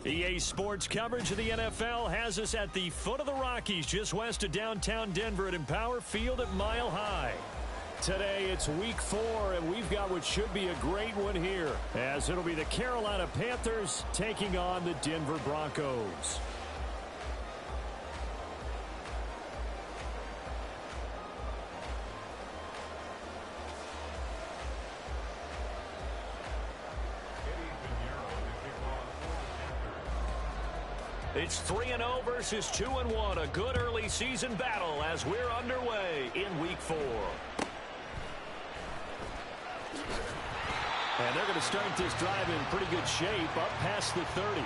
EA Sports coverage of the NFL has us at the foot of the Rockies, just west of downtown Denver at Empower Field at Mile High. Today, it's Week 4, and we've got what should be a great one here, as it'll be the Carolina Panthers taking on the Denver Broncos. It's 3-0 versus 2-1, a good early season battle as we're underway in Week 4. And they're going to start this drive in pretty good shape, up past the 30.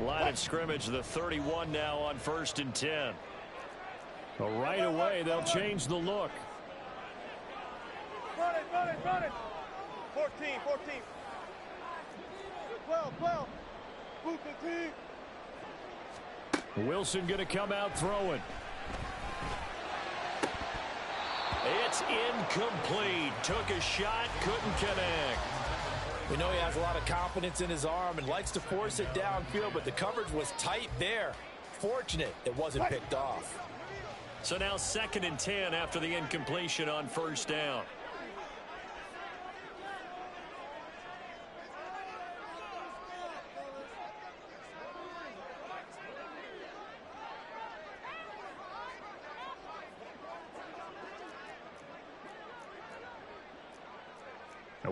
Line of scrimmage, the 31 now on 1st and 10. Well, right away, they'll change the look. Run it. 14. 12. Boot the team. Wilson going to come out throwing. It's incomplete. Took a shot, couldn't connect. We know he has a lot of confidence in his arm and likes to force it downfield, but the coverage was tight there. Fortunate it wasn't picked off. So now 2nd and 10 after the incompletion on 1st down.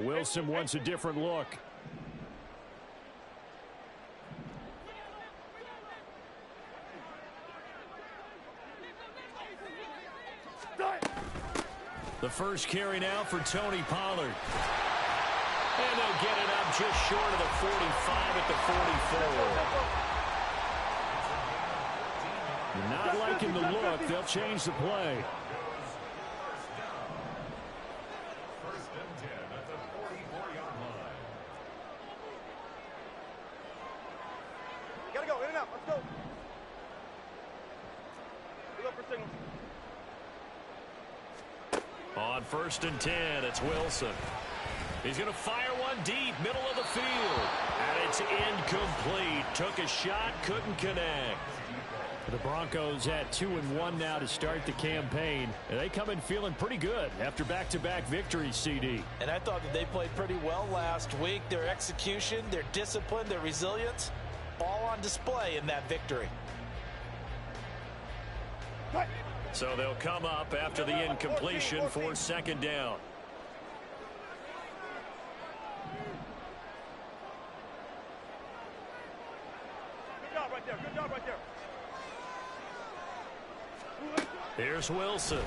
Wilson wants a different look. The first carry now for Tony Pollard. And they'll get it up just short of the 45 at the 44. Not liking the look. They'll change the play. On 1st and 10, it's Wilson. He's going to fire one deep, middle of the field. And it's incomplete. Took a shot, couldn't connect. The Broncos at 2-1 now to start the campaign. And they come in feeling pretty good after back-to-back victories, CD. And I thought that they played pretty well last week. Their execution, their discipline, their resilience, all on display in that victory. So they'll come up after the incompletion for 2nd down. Good job right there. Here's Wilson.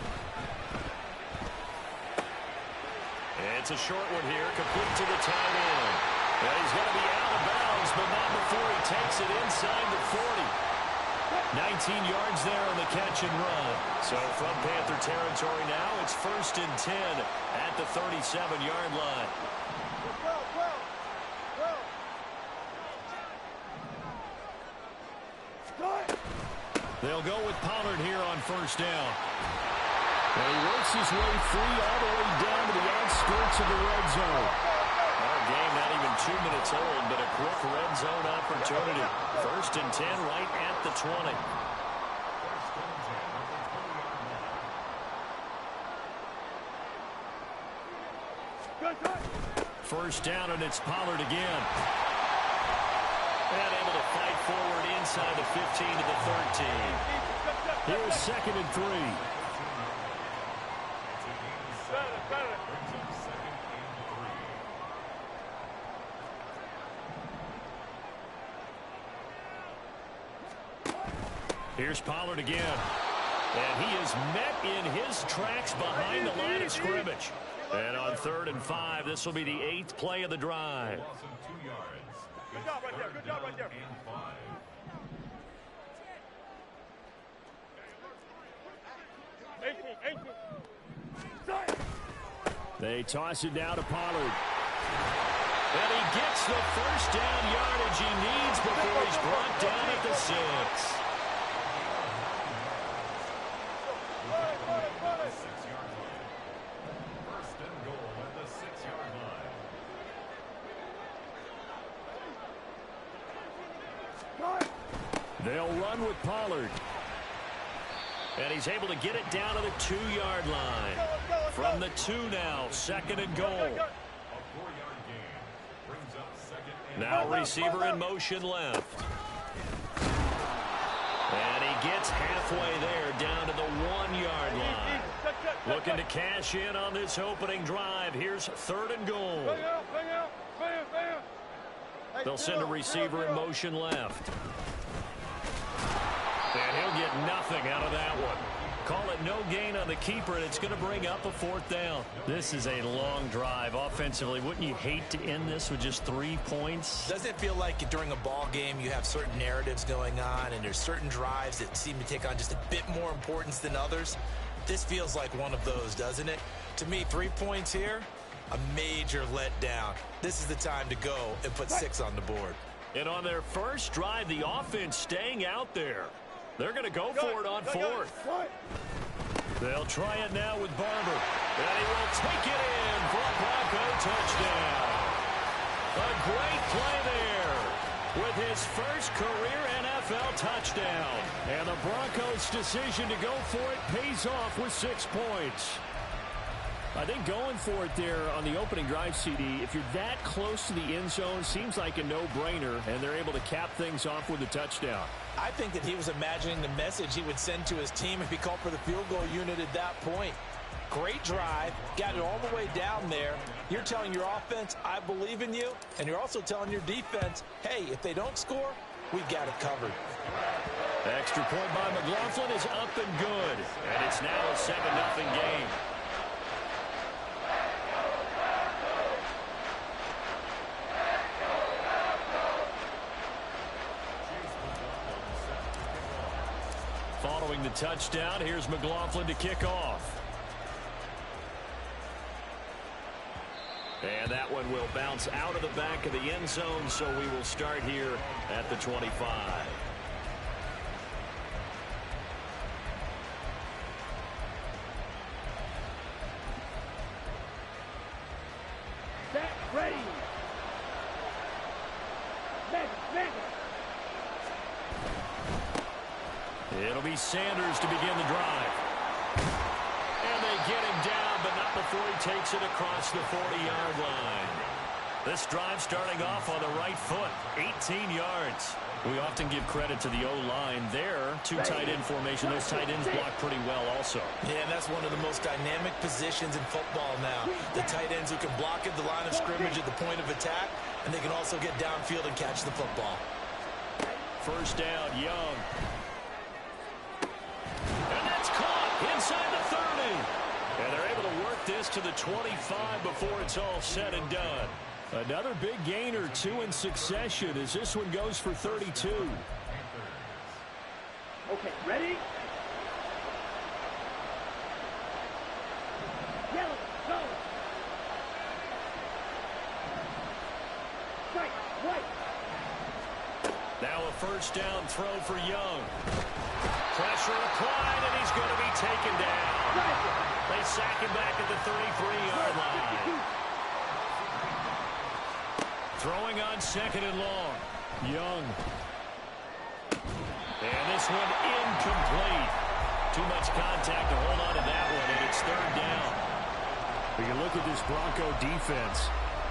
It's a short one here, complete to the tight end. And he's going to be out of bounds, but not before he takes it inside the 40. 19 yards there on the catch and run. So from Panther territory now, it's 1st and 10 at the 37-yard line. They'll go with Pollard here on 1st down. And he works his way free all the way down to the outskirts of the red zone. Our game not even 2 minutes old, but a quick red zone opportunity. 1st and 10 right at the 20. First down, and it's Pollard again. And able to fight forward inside the 15 to the 13. Here's 2nd and 3. Here's Pollard again. And he is met in his tracks behind the line of scrimmage. And on 3rd and 5, this will be the 8th play of the drive. Good job right there. They toss it down to Pollard. And he gets the first down yardage he needs before he's brought down at the 6. First and goal at the 6-yard line. They'll run with Pollard. And he's able to get it down to the 2-yard line. From the 2 now, 2nd and goal. A 4-yard gain brings up 2nd and Now receiver in motion left. And he gets halfway there down to the 1-yard line. Looking to cash in on this opening drive. Here's 3rd and goal. They'll send a receiver in motion left. And he'll get nothing out of that one. Call it no gain on the keeper, and it's going to bring up a 4th down. This is a long drive offensively. Wouldn't you hate to end this with just 3 points? Doesn't it feel like during a ball game you have certain narratives going on and there's certain drives that seem to take on just a bit more importance than others? This feels like one of those, doesn't it? To me, 3 points here, a major letdown. This is the time to go and put 6 on the board. And on their first drive, the offense staying out there. They're going to go for it on 4th. They'll try it now with Barber. And he will take it in for a Bronco touchdown. A great play there with his first career NFL touchdown. And the Broncos' decision to go for it pays off with 6 points. I think going for it there on the opening drive, CD, if you're that close to the end zone, seems like a no-brainer, and they're able to cap things off with a touchdown. I think that he was imagining the message he would send to his team if he called for the field goal unit at that point. Great drive, got it all the way down there. You're telling your offense, I believe in you, and you're also telling your defense, hey, if they don't score, we've got it covered. Extra point by McLaughlin is up and good, and it's now a 7-0 game. Following the touchdown, here's McLaughlin to kick off. And that one will bounce out of the back of the end zone, so we will start here at the 25. Set, ready. It'll be Sanders to begin the drive. And they get him down, but not before he takes it across the 40-yard line. This drive starting off on the right foot, 18 yards. We often give credit to the O-line there. 2 tight end formation. Those tight ends block pretty well also. Yeah, and that's one of the most dynamic positions in football now. The tight ends who can block at the line of scrimmage at the point of attack, and they can also get downfield and catch the football. First down, Young. And that's caught inside the 30. And they're able to work this to the 25 before it's all said and done. Another big gain or 2 in succession as this one goes for 32. Okay, ready? Yellow, go! Right, right! Now a first down throw for Young. Pressure applied, and he's going to be taken down. They sack him back at the 33-yard line. Throwing on 2nd and long. Young. And this one incomplete. Too much contact to hold on to that one, and it's 3rd down. We can look at this Bronco defense.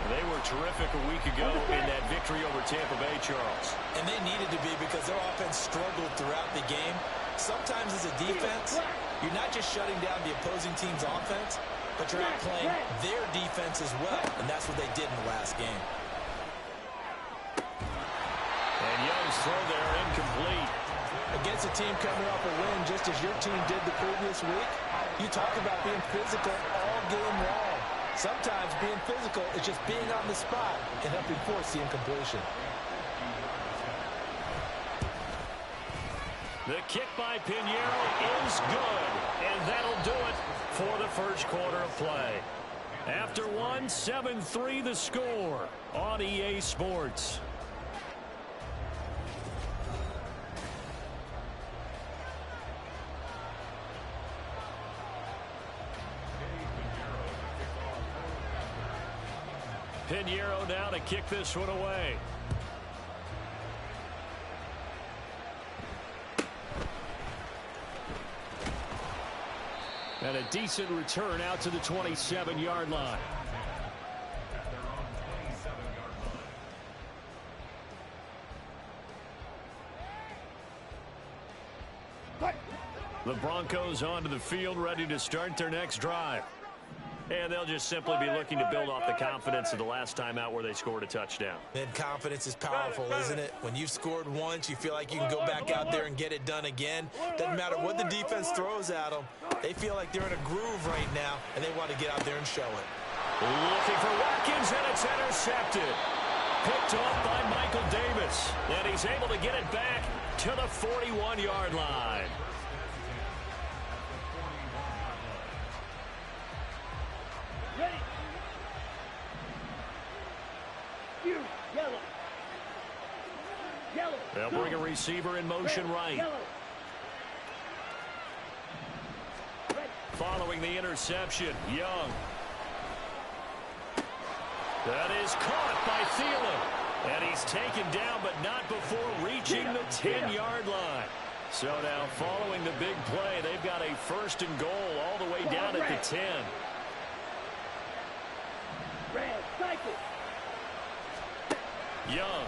They were terrific a week ago in that victory over Tampa Bay, Charles. And they needed to be because their offense struggled throughout the game. Sometimes as a defense, you're not just shutting down the opposing team's offense, but you're outplaying their defense as well. And that's what they did in the last game. And Young's throw there incomplete. Against a team coming off a win just as your team did the previous week, you talk about being physical all game long. Sometimes being physical is just being on the spot and helping force the incompletion. The kick by Pinheiro is good, and that'll do it for the first quarter of play. After one, 7-3 the score on EA Sports. Pinheiro now to kick this one away. And a decent return out to the 27-yard line. The Broncos onto the field, ready to start their next drive. And they'll just simply be looking to build off the confidence of the last time out where they scored a touchdown. And confidence is powerful, isn't it? When you've scored once, you feel like you can go back out there and get it done again. Doesn't matter what the defense throws at them. They feel like they're in a groove right now, and they want to get out there and show it. Looking for Watkins, and it's intercepted. Picked off by Michael Davis. And he's able to get it back to the 41-yard line. They'll bring a receiver in motion right. Following the interception, Young. That is caught by Thielen. And he's taken down, but not before reaching the 10-yard line. So now following the big play, they've got a first and goal all the way down at the 10. Young.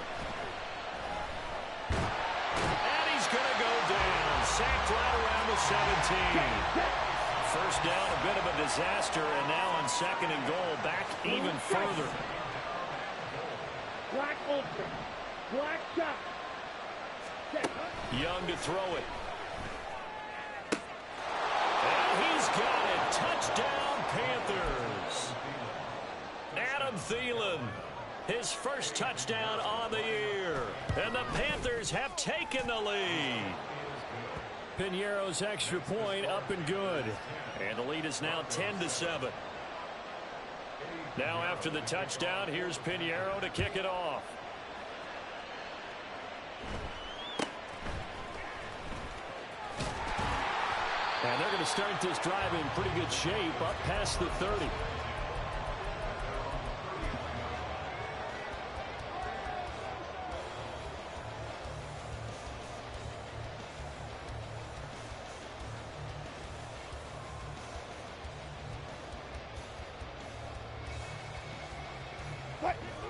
And he's going to go down. Sacked right around the 17. First down, a bit of a disaster, and now on second and goal, back even further. Black ultra. Black shot. Young to throw it. And he's got it. Touchdown, Panthers. Adam Thielen. His first touchdown on the year. And the Panthers have taken the lead. Pinheiro's extra point up and good. And the lead is now 10-7. Now after the touchdown, here's Pinheiro to kick it off. And they're going to start this drive in pretty good shape up past the 30.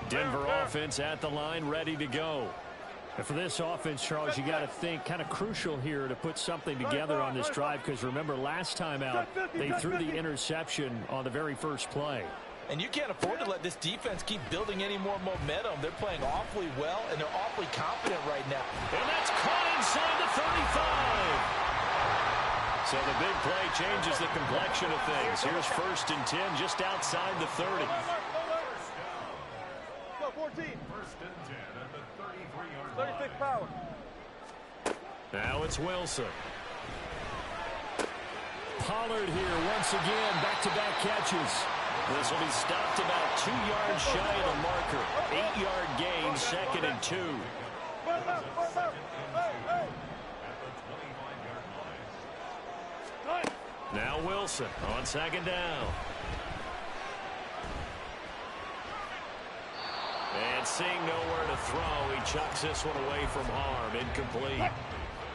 Denver offense at the line, ready to go. And for this offense, Charles, you got to think kind of crucial here to put something together on this drive, because remember last time out they threw the interception on the very first play. And you can't afford to let this defense keep building any more momentum. They're playing awfully well, and they're awfully confident right now. And that's caught inside the 35. So the big play changes the complexion of things. Here's first and 10 just outside the 30. 14. First and 10 at the 33-yard line. 36 power. Now it's Wilson. Pollard here once again, back-to-back catches. This will be stopped about 2 yards shy of the marker. 8-yard gain, second and 2. At the 25-yard line. Now Wilson on second down. And seeing nowhere to throw, he chucks this one away from harm. Incomplete.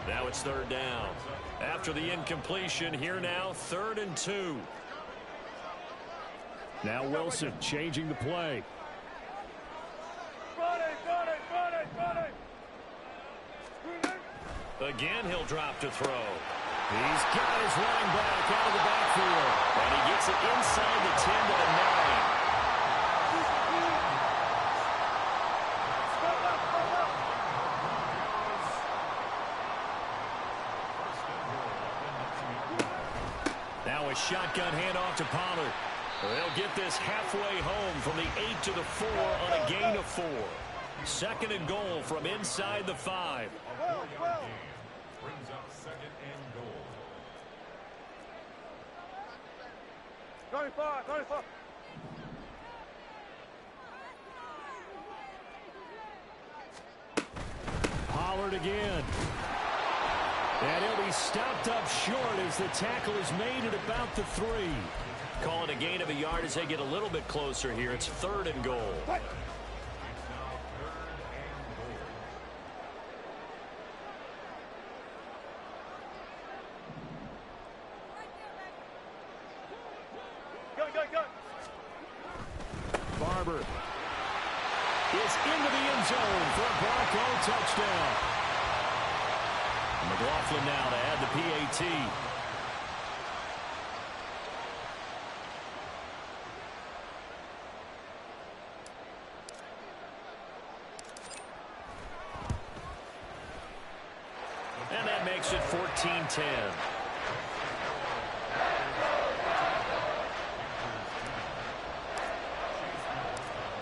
Now it's third down. After the incompletion, here now, 3rd and 2. Now Wilson changing the play. Again, he'll drop to throw. He's got his running back out of the backfield. And he gets it inside the 10 to the 9. Now a shotgun handoff to Pollard. They'll get this halfway home from the 8 to the 4 on a gain of 4. Second and goal from inside the 5. Brings up second and goal. 35. Pollard again. And he'll be stopped up short as the tackle is made at about the 3. Call it a gain of a yard as they get a little bit closer here. It's 3rd and goal. Go. Barber is into the end zone for a Bronco touchdown. McLaughlin now to add the PAT. And that makes it 14-10.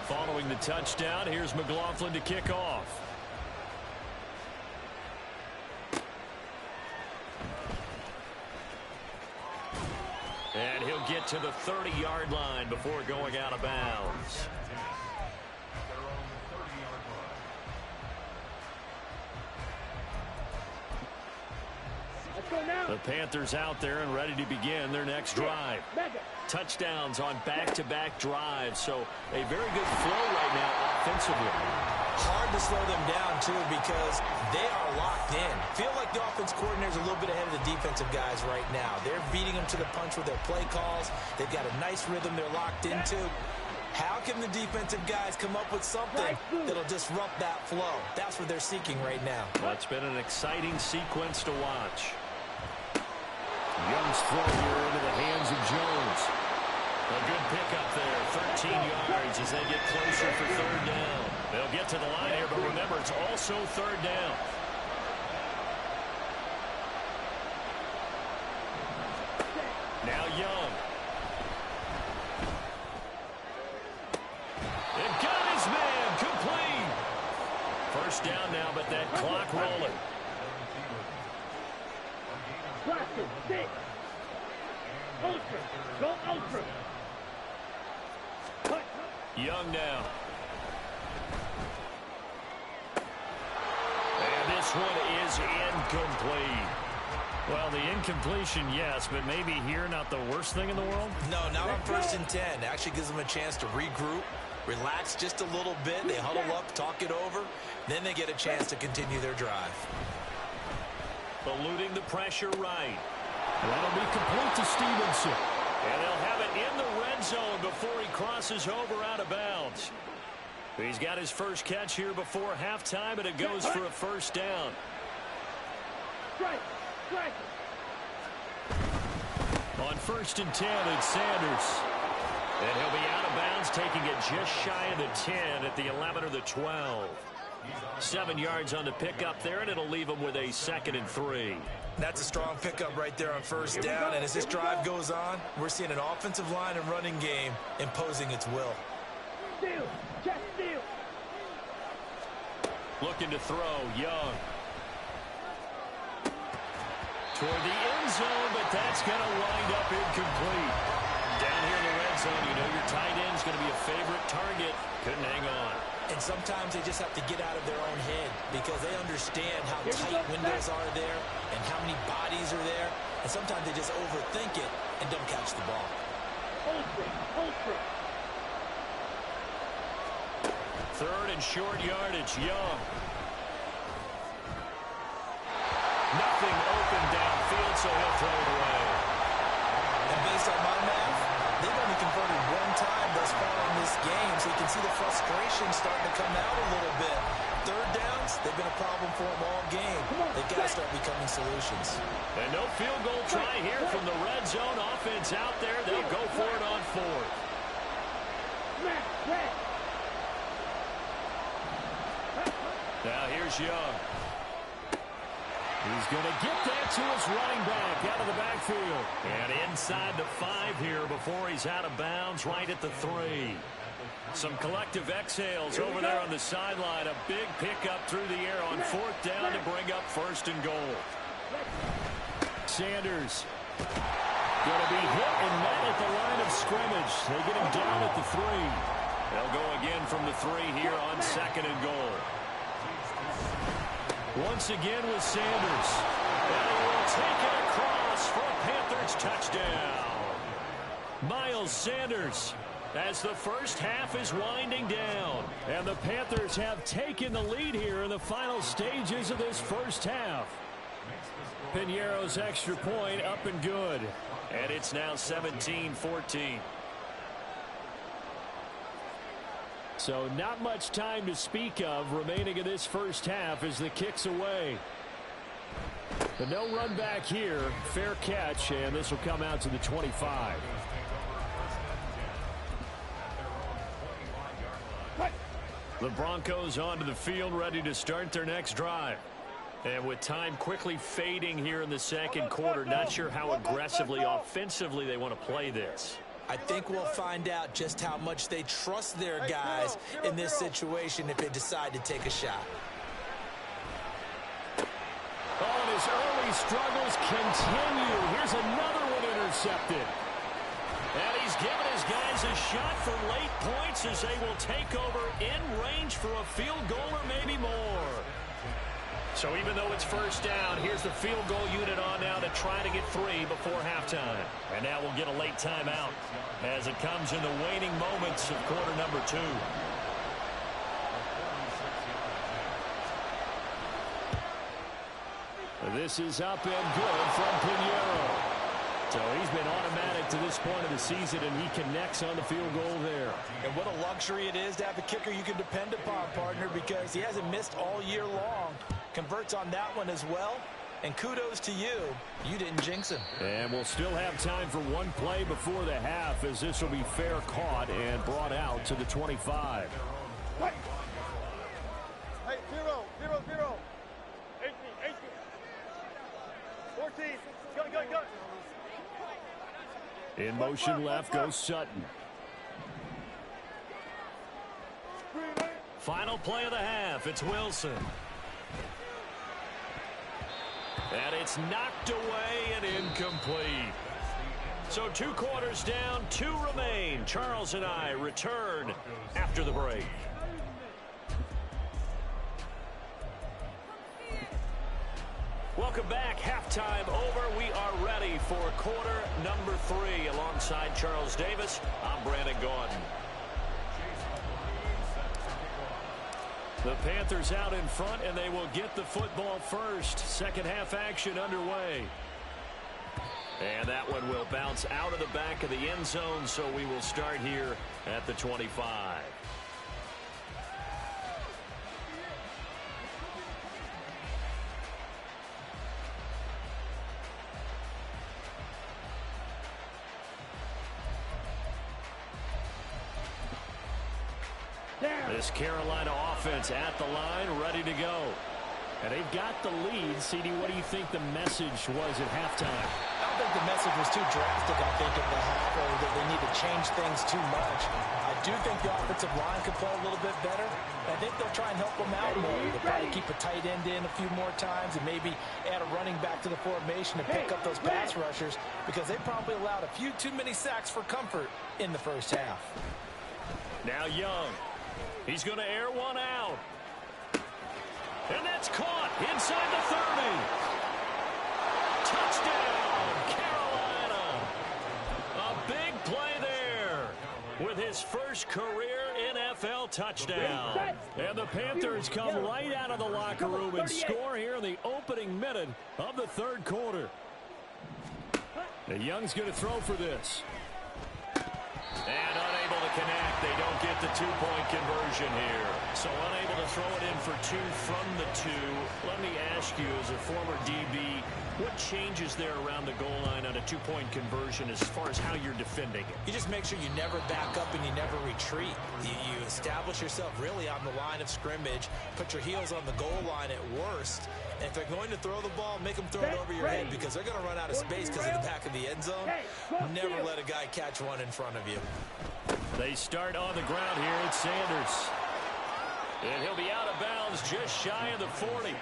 Following the touchdown, here's McLaughlin to kick off. And he'll get to the 30-yard line before going out of bounds. Let's go now. The Panthers out there and ready to begin their next drive. Touchdowns on back-to-back drives, so a very good flow right now offensively. Hard to slow them down, too, because they are locked in. Feel like the offense coordinator's a little bit ahead of the defensive guys right now. They're beating them to the punch with their play calls. They've got a nice rhythm they're locked into. How can the defensive guys come up with something that'll disrupt that flow? That's what they're seeking right now. Well, it's been an exciting sequence to watch. Young's throw here into the hands of Jones. A good pickup there, 13 yards as they get closer for 3rd down. They'll get to the line here, but remember, it's also 3rd down. Now Young. And got his man, complete. 1st down now, but that clock rolling. Blaster, 6. Ultra. Go ultra. Young now. And this one is incomplete. Well, the incompletion, yes, but maybe here not the worst thing in the world? No, not on 1st and 10. It actually gives them a chance to regroup, relax just a little bit. They huddle up, talk it over. Then they get a chance to continue their drive. Eluding the pressure right. That'll be complete to Stevenson. And they'll have it in the red zone before he crosses over out of bounds. He's got his first catch here before halftime, and it goes for a 1st down. Strike. On 1st and 10, it's Sanders. And he'll be out of bounds, taking it just shy of the 10 at the 11 or the 12. 7 yards on the pickup there, and it'll leave him with a 2nd and 3. That's a strong pickup right there on 1st down, and as this drive goes on, we're seeing an offensive line and running game imposing its will. Steal. Chest steal. Looking to throw, Young. Toward the end zone, but that's going to wind up incomplete. Down here in the red zone, you know your tight end's going to be a favorite target. Couldn't hang on. And sometimes they just have to get out of their own head because they understand how tight windows are there and how many bodies are there. And sometimes they just overthink it and don't catch the ball. Ultra. 3rd and short yardage, Young. Nothing open downfield, so he'll throw it away. And based on my math, they've only converted 1 time thus far in this game, so you can see the frustration starting to come out a little bit. 3rd downs, they've been a problem for them all game. They've got to start becoming solutions. And no field goal try here from the red zone. Offense out there. They'll go for it on 4th. Now here's Young. He's going to get that to his running back out of the backfield. And inside the 5 here before he's out of bounds, right at the 3. Some collective exhales over there on the sideline. A big pickup through the air on 4th down to bring up 1st and goal. Sanders going to be hit and met at the line of scrimmage. They get him down at the 3. They'll go again from the 3 here on 2nd and goal. Once again with Sanders. And he will take it across for a Panthers touchdown. Miles Sanders, as the first half is winding down. And the Panthers have taken the lead here in the final stages of this first half. Piñeiro's extra point up and good. And it's now 17-14. So not much time to speak of remaining in this first half as the kick's away. But no run back here. Fair catch, and this will come out to the 25. The Broncos onto the field, ready to start their next drive. And with time quickly fading here in the second quarter, not sure how aggressively, offensively they want to play this. I think we'll find out just how much they trust their guys in this situation if they decide to take a shot. Oh, and his early struggles continue. Here's another one intercepted. And he's given his guys a shot for late points as they will take over in range for a field goal or maybe more. So even though it's first down, here's the field goal unit on now to try to get 3 before halftime. And now we'll get a late timeout as it comes in the waning moments of quarter number 2. This is up and good from Piñeiro. So he's been automatic to this point of the season, and he connects on the field goal there. And what a luxury it is to have a kicker you can depend upon, partner, because he hasn't missed all year long. Converts on that one as well. And kudos to you. You didn't jinx him. And we'll still have time for one play before the half, as this will be fair caught and brought out to the 25. Hey, 0, 0, 0. 18, 18. 14. Go, go, go. In motion left goes Sutton. Final play of the half. It's Wilson. And it's knocked away and incomplete. So 2 quarters down, 2 remain. Charles and I return after the break. Welcome back. Halftime over. We are ready for quarter number 3. Alongside Charles Davis, I'm Brandon Gordon. The Panthers out in front, and they will get the football first. Second half action underway. And that one will bounce out of the back of the end zone, so we will start here at the 25. This Carolina offense at the line, ready to go. And they've got the lead. CD, what do you think the message was at halftime? I don't think the message was too drastic, I think, at the half, or that they need to change things too much. I do think the offensive line could play a little bit better. I think they'll try and help them out more. They'll probably keep a tight end in a few more times and maybe add a running back to the formation to pick up those pass rushers, because they probably allowed a few too many sacks for comfort in the first half. Now Young. He's going to air one out. And that's caught inside the 30. Touchdown, Carolina. A big play there with his first career NFL touchdown. And the Panthers come right out of the locker room and score here in the opening minute of the third quarter. And Young's going to throw for this. And unable to connect. They don't get the 2-point conversion here. So unable to throw it in for 2 from the 2. Let me ask you, as a former DB, what changes there around the goal line on a 2-point conversion as far as how you're defending it? You just make sure you never back up and you never retreat. You establish yourself really on the line of scrimmage, put your heels on the goal line at worst. And if they're going to throw the ball, make them throw it over your head, because they're going to run out of space because of the back of the end zone. Never let a guy catch one in front of you. They start on the ground here. It's Sanders. And he'll be out of bounds just shy of the 40.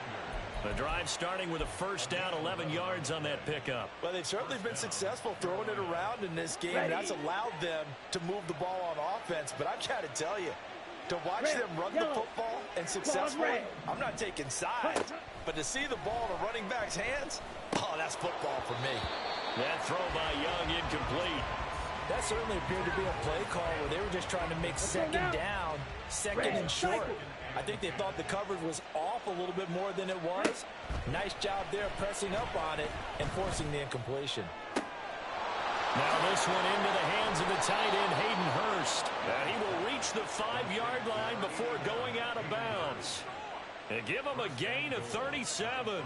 The drive starting with a first down, 11 yards on that pickup. Well, they've certainly been successful throwing it around in this game. That's allowed them to move the ball on offense. But I've got to tell you, to watch them run the football and successfully, I'm not taking sides. But to see the ball in the running back's hands, oh, that's football for me. That throw by Young incomplete. That certainly appeared to be a play call where they were just trying to make second down, second and short. I think they thought the coverage was off a little bit more than it was. Nice job there pressing up on it and forcing the incompletion. Now this one into the hands of the tight end, Hayden Hurst. And he will reach the 5-yard line before going out of bounds. And give him a gain of 37.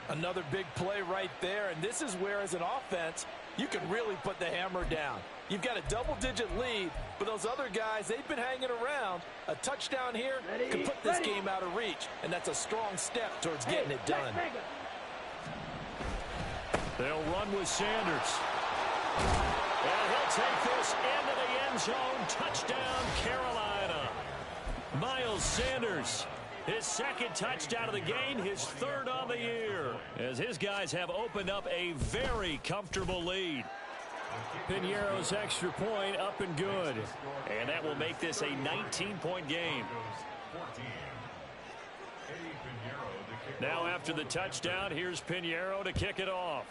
Another big play right there, and this is where, as an offense, you can really put the hammer down. You've got a double-digit lead, but those other guys, they've been hanging around. A touchdown here could put this game out of reach, and that's a strong step towards getting it done. They'll run with Sanders. And he'll take this into the end zone. Touchdown, Carolina. Miles Sanders. His second touchdown of the game, his third on the year, as his guys have opened up a very comfortable lead. Piñeiro's extra point up and good. And that will make this a 19-point game. Now after the touchdown, here's Piñeiro to kick it off.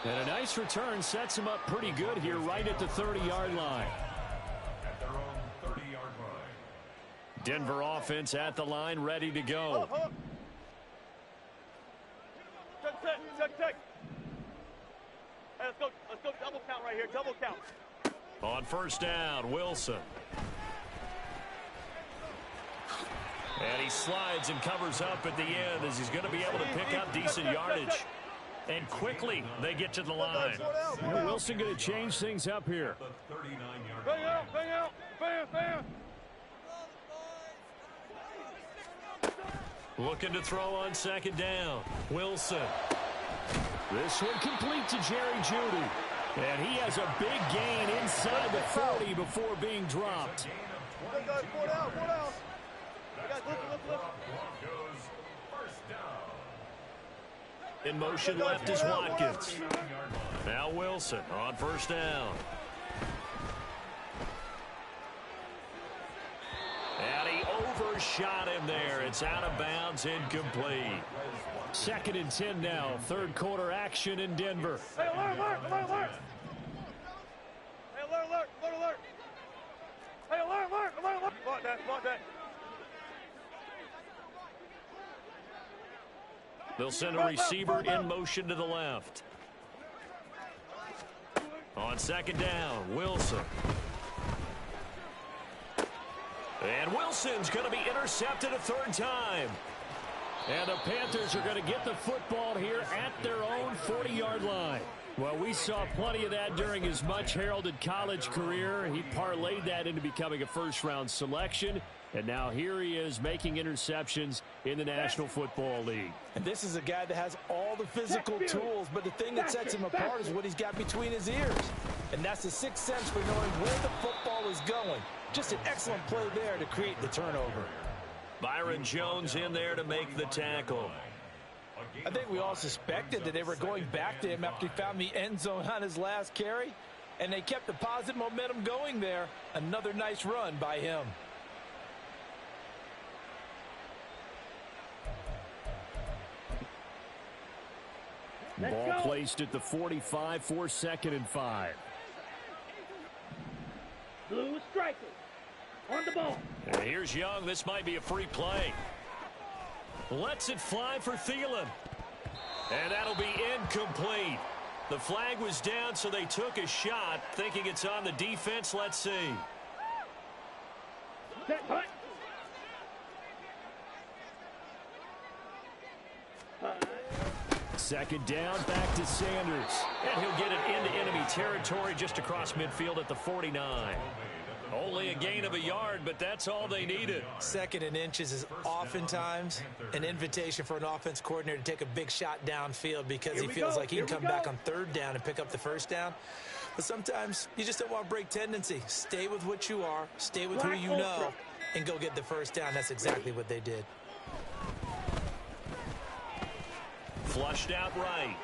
And a nice return sets him up pretty good here right at the 30-yard line. At their own 30-yard line. Denver offense at the line, ready to go. Check. Hey, let's go double count right here, double count. On first down, Wilson. And he slides and covers up at the end as he's going to be able to pick up decent yardage. And quickly, they get to the line. Wilson going to change things up here. The 39-yard Bang out, bam. Looking to throw on second down. Wilson. This one complete to Jerry Jeudy. And he has a big gain inside the 40 before being dropped. Four down. Look. Broncos first down. In motion left is Watkins. Now Wilson on first down. And he overshot him there. It's out of bounds, incomplete. 2nd and 10 now. Third quarter action in Denver. Hey, alert. Hey, alert. Hey, alert. Block that. They'll send a receiver in motion to the left. On second down, Wilson. And Wilson's going to be intercepted a third time. And the Panthers are going to get the football here at their own 40-yard line. Well, we saw plenty of that during his much-heralded college career. He parlayed that into becoming a first-round selection. And now here he is making interceptions in the National Football League. And this is a guy that has all the physical tools, but the thing that sets him apart is what he's got between his ears. And that's the sixth sense for knowing where the football is going. Just an excellent play there to create the turnover. Byron Jones in there to make the tackle. I think we all suspected that they were going back to him after he found the end zone on his last carry. And they kept the positive momentum going there. Another nice run by him. Ball placed at the 45 for 2nd and 5. Blue striker on the ball. And here's Young. This might be a free play. Lets it fly for Thielen. And that'll be incomplete. The flag was down, so they took a shot, thinking it's on the defense. Let's see. Set, punt. Second down, back to Sanders. And he'll get it into enemy territory just across midfield at the 49. Only a gain of a yard, but that's all they needed. 2nd and inches is oftentimes an invitation for an offense coordinator to take a big shot downfield because he feels like he can come back on 3rd down and pick up the 1st down. But sometimes you just don't want to break tendency. Stay with what you are, stay with who you know, and go get the 1st down. That's exactly what they did. Flushed out right.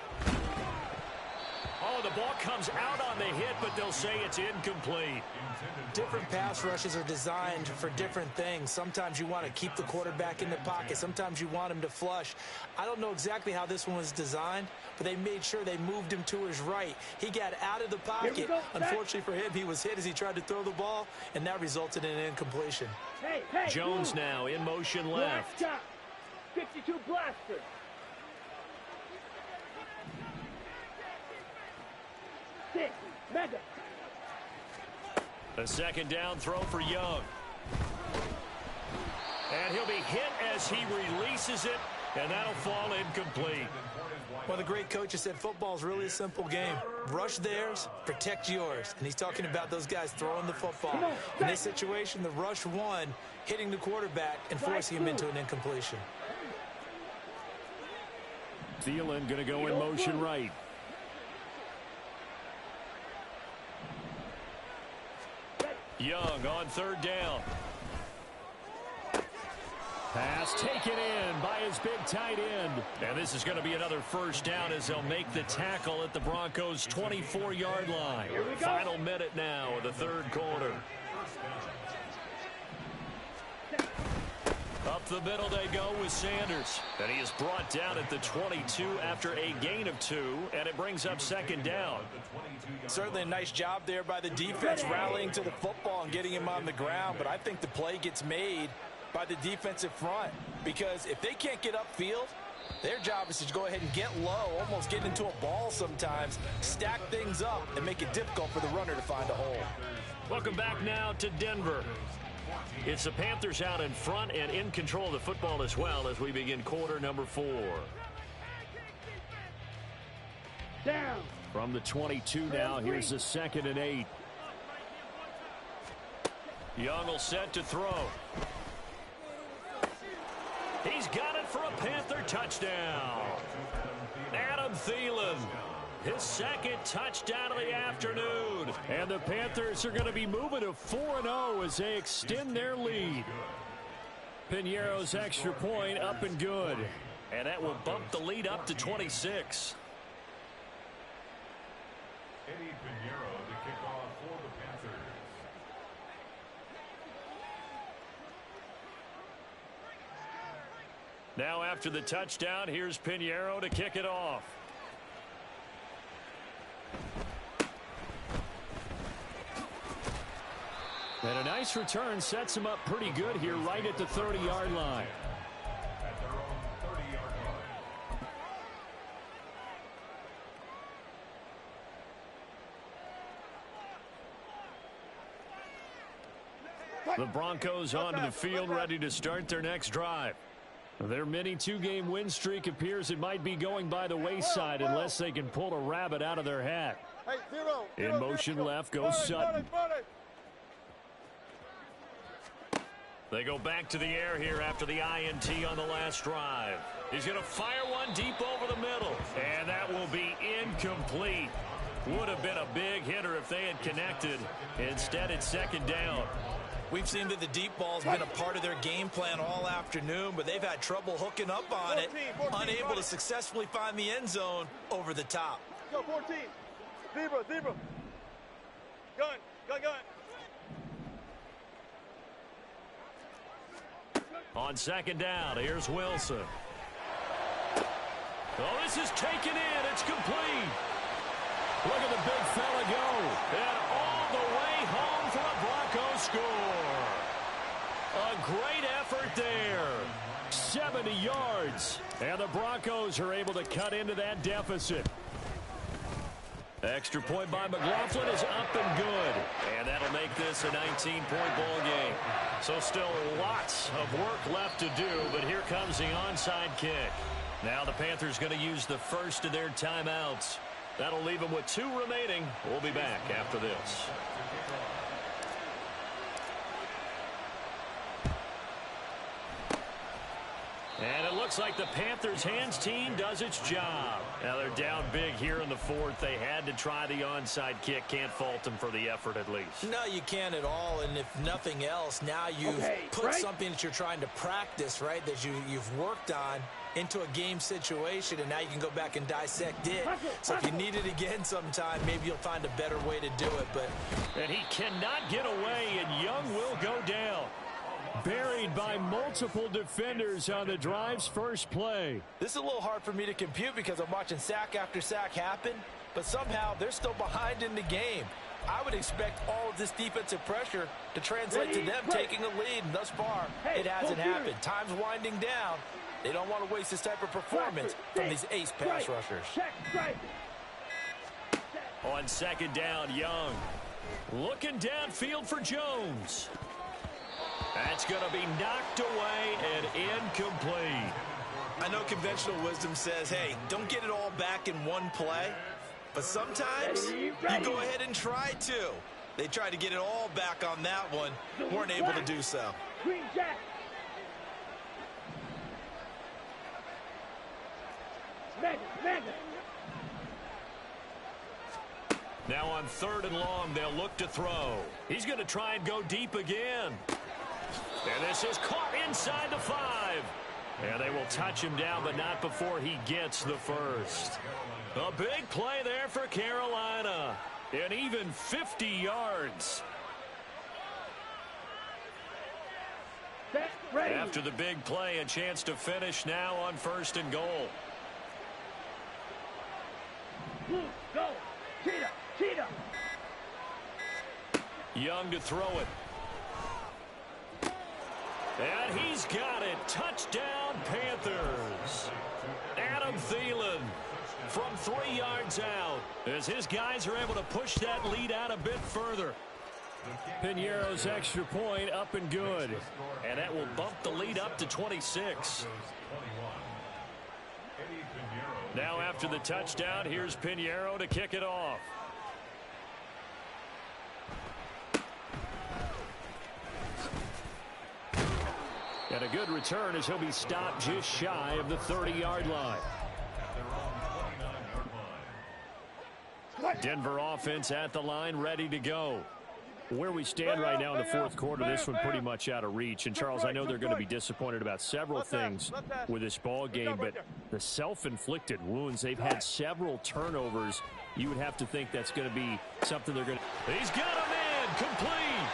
On The ball comes out on the hit, but they'll say it's incomplete. Different pass rushes are designed for different things. Sometimes you want to keep the quarterback in the pocket. Sometimes you want him to flush. I don't know exactly how this one was designed, but they made sure they moved him to his right. He got out of the pocket. Unfortunately for him, he was hit as he tried to throw the ball, and that resulted in an incompletion. Jones now in motion left. 52 blaster. Mega. A second down throw for Young. And he'll be hit as he releases it, and that'll fall incomplete. Well, the great coach has said football is really a simple game. Rush theirs, protect yours. And he's talking about those guys throwing the football. In this situation, the rush won, hitting the quarterback and forcing him into an incompletion. Thielen going to go in motion right. Young on third down. Pass taken in by his big tight end. And this is going to be another first down as they'll make the tackle at the Broncos' 24-yard line. Final minute now of the third quarter. Up the middle they go with Sanders. And he is brought down at the 22 after a gain of 2, and it brings up second down. Certainly a nice job there by the defense rallying to the football and getting him on the ground, but I think the play gets made by the defensive front, because if they can't get upfield, their job is to go ahead and get low, almost get into a ball sometimes, stack things up, and make it difficult for the runner to find a hole. Welcome back now to Denver. It's the Panthers out in front and in control of the football as well as we begin quarter number 4. Down. From the 22 now, here's the 2nd and 8. Young will set to throw. He's got it for a Panther touchdown. Adam Thielen, his second touchdown of the afternoon. And the Panthers are going to be moving to 4-0 as they extend their lead. Piñeiro's extra point up and good. And that will bump the lead up to 26. Eddie Piñeiro to kick off for the Panthers. Now after the touchdown, here's Piñeiro to kick it off. And a nice return sets him up pretty good here right at the 30-yard line. At their own 30-yard line. The Broncos onto the field, ready to start their next drive. Their mini 2-game win streak appears it might be going by the wayside unless they can pull a rabbit out of their hat. In motion left goes Sutton. They go back to the air here after the INT on the last drive. He's going to fire one deep over the middle, and that will be incomplete. Would have been a big hitter if they had connected. Instead, it's second down. We've seen that the deep ball has been a part of their game plan all afternoon, but they've had trouble hooking up on it, unable to successfully find the end zone over the top. Go 14. Zebra. Gun. On second down, here's Wilson. Oh, this is taken in. It's complete. Look at the big fella go. And all the way home for a Broncos score. A great effort there. 70 yards. And the Broncos are able to cut into that deficit. Extra point by McLaughlin is up and good. And that'll make this a 19-point ball game. So still lots of work left to do, but here comes the onside kick. Now the Panthers going to use the first of their timeouts. That'll leave them with 2 remaining. We'll be back after this. And it looks like the Panthers' hands team does its job. Now they're down big here in the fourth. They had to try the onside kick. Can't fault them for the effort at least. No, you can't at all. And if nothing else, now you've put something that you're trying to practice, right, that you've worked on into a game situation, and now you can go back and dissect it. So if you need it again sometime, maybe you'll find a better way to do it. And he cannot get away, and Young will go down. Buried by multiple defenders on the drive's first play. This is a little hard for me to compute because I'm watching sack after sack happen, but somehow they're still behind in the game. I would expect all of this defensive pressure to translate to them taking a lead, and thus far, it hasn't happened. Time's winding down. They don't want to waste this type of performance from these ace pass rushers. On second down, Young looking downfield for Jones. That's going to be knocked away and incomplete. I know conventional wisdom says, hey, don't get it all back in one play. But sometimes you go ahead and try to. They tried to get it all back on that one. Weren't able to do so. Now on third and long, they'll look to throw. He's going to try and go deep again. And this is caught inside the 5. And they will touch him down, but not before he gets the first. A big play there for Carolina. And even 50 yards. After the big play, a chance to finish now on first and goal. Go. Cheetah. Young to throw it. And he's got it. Touchdown, Panthers. Adam Thielen from 3 yards out as his guys are able to push that lead out a bit further. Piñeiro's extra point up and good. And that will bump the lead up to 26. Now after the touchdown, here's Piñeiro to kick it off. And a good return as he'll be stopped just shy of the 30-yard line. Denver offense at the line, ready to go. Where we stand right now in the fourth quarter, this one pretty much out of reach. And, Charles, I know they're going to be disappointed about several things with this ball game, but the self-inflicted wounds, they've had several turnovers. You would have to think that's going to be something they're going to... He's got him in, complete.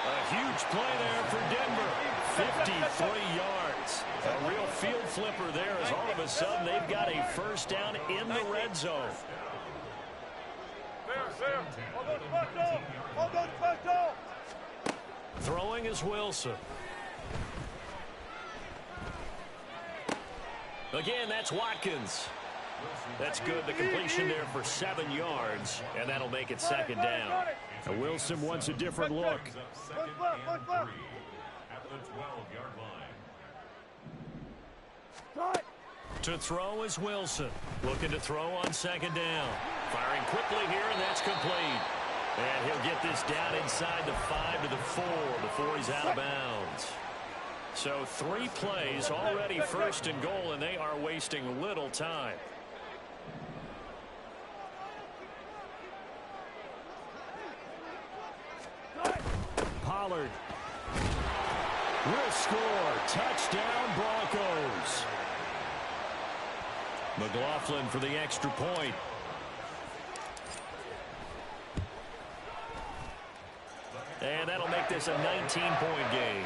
A huge play there for Denver. 53 yards. A real field flipper there as all of a sudden they've got a first down in the red zone. Throwing is Wilson. Again, that's Watkins. That's good. The completion there for 7 yards, and that'll make it second down. Now Wilson wants a different look. To throw is Wilson. Looking to throw on second down. Firing quickly here, and that's complete. And he'll get this down inside the 5 to the 4 before he's out of bounds. So 3 plays already first and goal, and they are wasting little time. Pollard will score. Touchdown, Broncos. McLaughlin for the extra point. And that'll make this a 19-point game.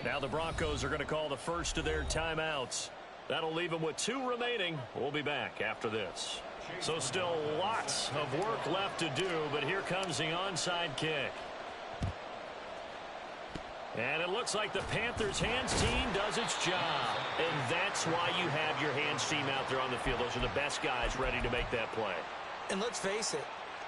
Now the Broncos are going to call the first of their timeouts. That'll leave them with 2 remaining. We'll be back after this. So still lots of work left to do, but here comes the onside kick. And it looks like the Panthers' hands team does its job. And that's why you have your hands team out there on the field. Those are the best guys ready to make that play. And let's face it,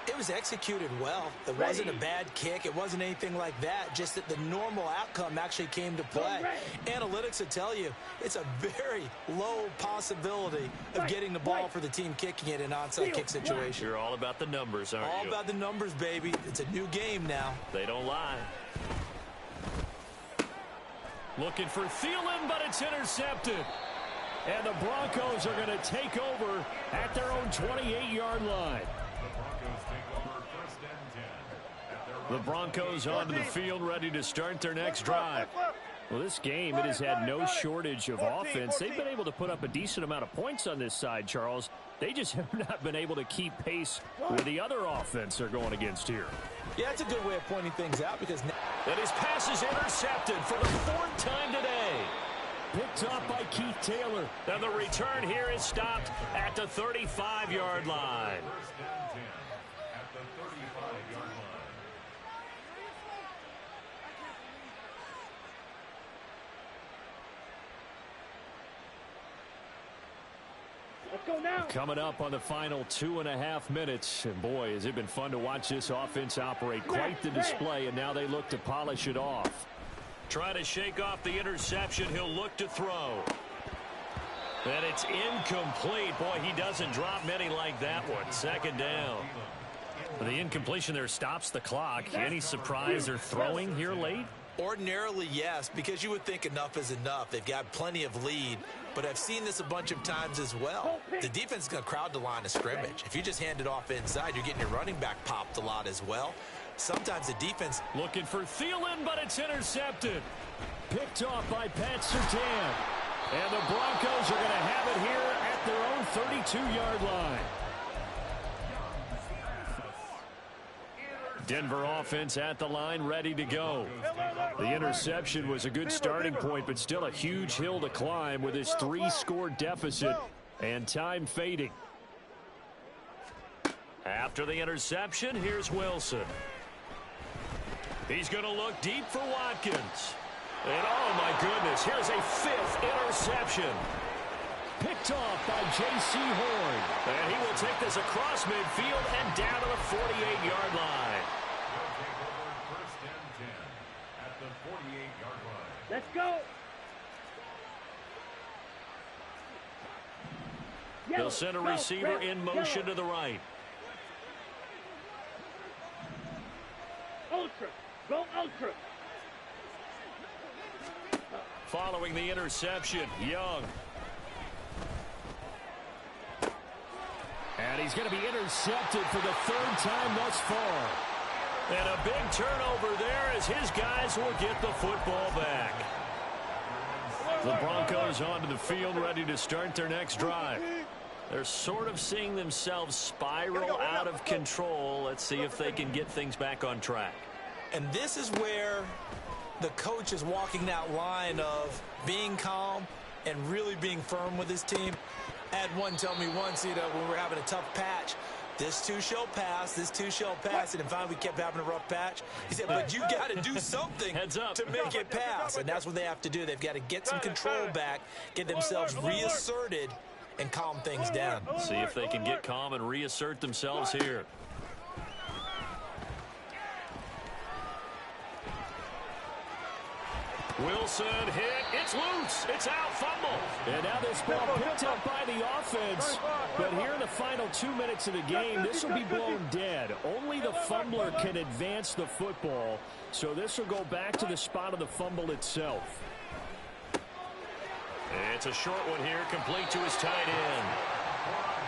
It was executed well. It wasn't a bad kick. It wasn't anything like that. Just that the normal outcome actually came to play. Analytics will tell you it's a very low possibility of getting the ball for the team kicking it in an onside kick situation. You're all about the numbers, aren't you? All about the numbers, baby. It's a new game now. They don't lie. Looking for Thielen, but it's intercepted. And the Broncos are going to take over at their own 28-yard line. The Broncos onto the field, ready to start their next drive. Well, this game, it has had no shortage of offense. They've been able to put up a decent amount of points on this side, Charles. They just have not been able to keep pace with the other offense they're going against here. Yeah, it's a good way of pointing things out because... And his pass is intercepted for the 4th time today. Picked off by Keith Taylor. And the return here is stopped at the 35-yard line. Coming up on the final 2.5 minutes. And boy, has it been fun to watch this offense operate. Quite the display, and now they look to polish it off. Trying to shake off the interception. He'll look to throw. And it's incomplete. Boy, he doesn't drop many like that one. 2nd down. The incompletion there stops the clock. Any surprise they're throwing here late? Ordinarily, yes, because you would think enough is enough. They've got plenty of lead, but I've seen this a bunch of times as well. The defense is going to crowd the line of scrimmage. If you just hand it off inside, you're getting your running back popped a lot as well. Sometimes the defense... Looking for Thielen, but it's intercepted. Picked off by Pat Surtain. And the Broncos are going to have it here at their own 32-yard line. Denver offense at the line, ready to go. The interception was a good starting point, but still a huge hill to climb with his 3-score deficit and time fading. After the interception, here's Wilson. He's going to look deep for Watkins. And oh my goodness, here's a 5th interception. Picked off by J.C. Horn. And he will take this across midfield and down to the 48-yard line. Let's go. They'll send a receiver in motion to the right. Ultra. Go ultra. Following the interception, Young. And he's going to be intercepted for the 3rd time thus far. And a big turnover there as his guys will get the football back. The Broncos onto the field, ready to start their next drive. They're sort of seeing themselves spiral out of control. Let's see if they can get things back on track. And this is where the coach is walking that line of being calm and really being firm with his team. I had one tell me once, when we were having a tough patch, this too shall pass, this too shall pass. And finally, we kept having a rough patch. He said, but you got to do something to make it pass. And that's what they have to do. They've got to get some control back, get themselves reasserted, and calm things down. See if they can get calm and reassert themselves here. Wilson hit. It's loose. It's out. Fumble. And now this ball picked up by the offense. But here in the final 2 minutes of the game, this will be blown dead. Only the fumbler can advance the football. So this will go back to the spot of the fumble itself. It's a short one here, complete to his tight end.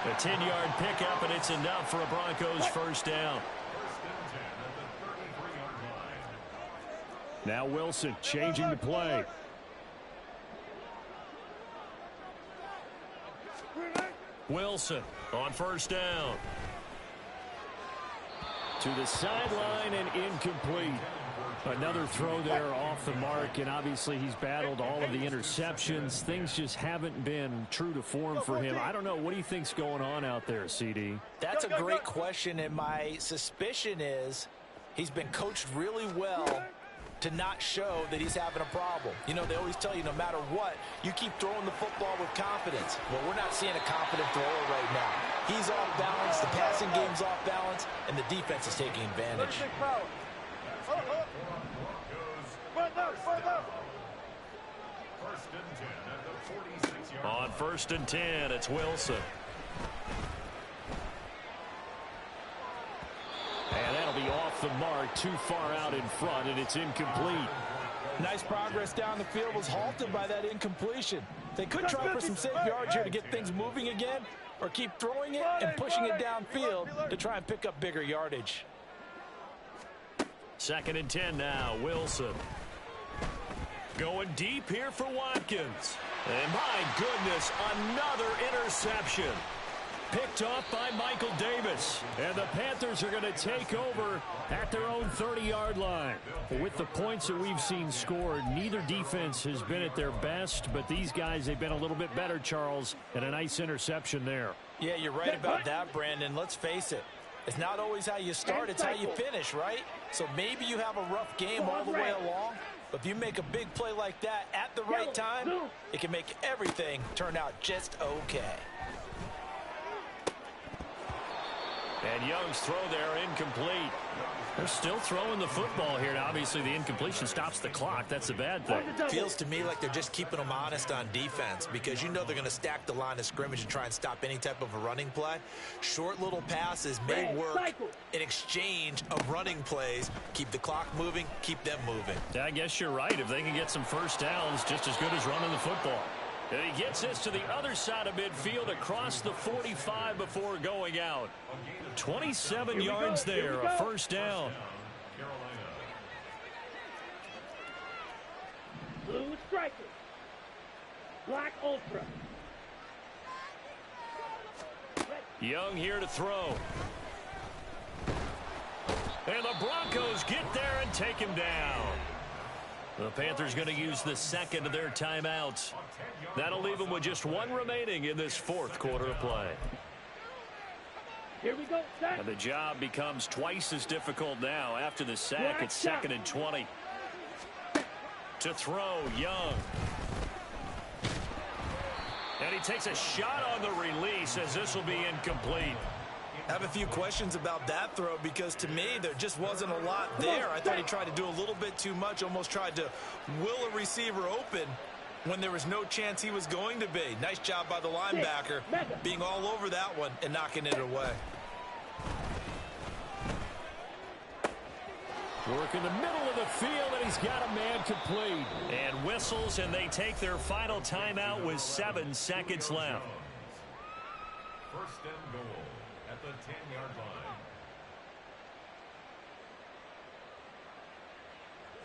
A 10-yard pickup, and it's enough for a Broncos 1st down. Now Wilson changing the play. Wilson on 1st down. To the sideline and incomplete. Another throw there off the mark, and obviously he's battled all of the interceptions. Things just haven't been true to form for him. I don't know. What do you think's going on out there, CD? That's a great question, and my suspicion is he's been coached really well to not show that he's having a problem. You know, they always tell you no matter what, you keep throwing the football with confidence. Well, we're not seeing a confident thrower right now. He's off balance, the passing game's off balance, and the defense is taking advantage. On 1st and 10, it's Wilson. And that'll be off the mark, too far out in front, and it's incomplete. Nice progress down the field was halted by that incompletion. They could try for some safe yards here to get things moving again, or keep throwing it and pushing it downfield to try and pick up bigger yardage. 2nd and 10 now, Wilson. Going deep here for Watkins. And my goodness, another interception. Picked off by Michael Davis. And the Panthers are going to take over at their own 30-yard line. With the points that we've seen scored, neither defense has been at their best, but these guys, they've been a little bit better, Charles, and a nice interception there. Yeah, you're right about that, Brandon. Let's face it. It's not always how you start, it's how you finish, right? So maybe you have a rough game all the way along, but if you make a big play like that at the right time, it can make everything turn out just okay. And Young's throw there incomplete. They're still throwing the football here. Now, obviously, the incompletion stops the clock. That's a bad thing. Feels to me like they're just keeping them honest on defense because you know they're going to stack the line of scrimmage and try and stop any type of a running play. Short little passes may work in exchange of running plays. Keep the clock moving, keep them moving. I guess you're right. If they can get some first downs, just as good as running the football. And he gets this to the other side of midfield across the 45 before going out. 27 yards there, a first down. Blue striker. Black ultra. Young here to throw. And the Broncos get there and take him down. The Panthers going to use the second of their timeouts. That'll leave them with just one remaining in this 4th quarter of play. Here we go, set. And the job becomes twice as difficult now after the sack. It's 2nd and 20. To throw, Young. And he takes a shot on the release as this will be incomplete. I have a few questions about that throw because to me there just wasn't a lot there. I thought he tried to do a little bit too much, almost tried to will a receiver open when there was no chance he was going to be. Nice job by the linebacker being all over that one and knocking it away. Work in the middle of the field, and he's got a man complete. And whistles, and they take their final timeout with 7 seconds left. 1st and goal at the 10-yard line.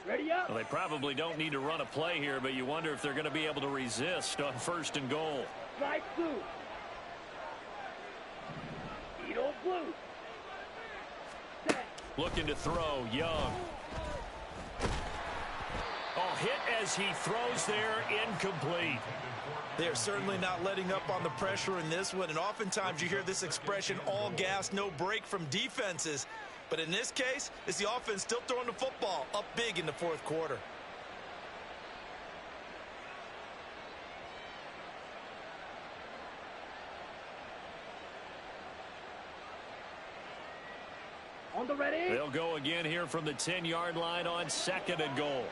Ready up. Well, they probably don't need to run a play here, but you wonder if they're going to be able to resist on 1st and goal. Light blue. Edo blue. Set. Looking to throw, Young. Oh, hit as he throws there, incomplete. They're certainly not letting up on the pressure in this one, and oftentimes you hear this expression, all gas, no break from defenses. But in this case, it's the offense still throwing the football up big in the 4th quarter. On the ready. They'll go again here from the 10-yard line on 2nd and goal.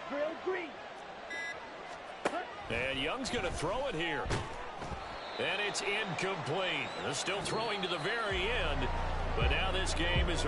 Drill green. And Young's going to throw it here. And it's incomplete. They're still throwing to the very end. But now this game is over.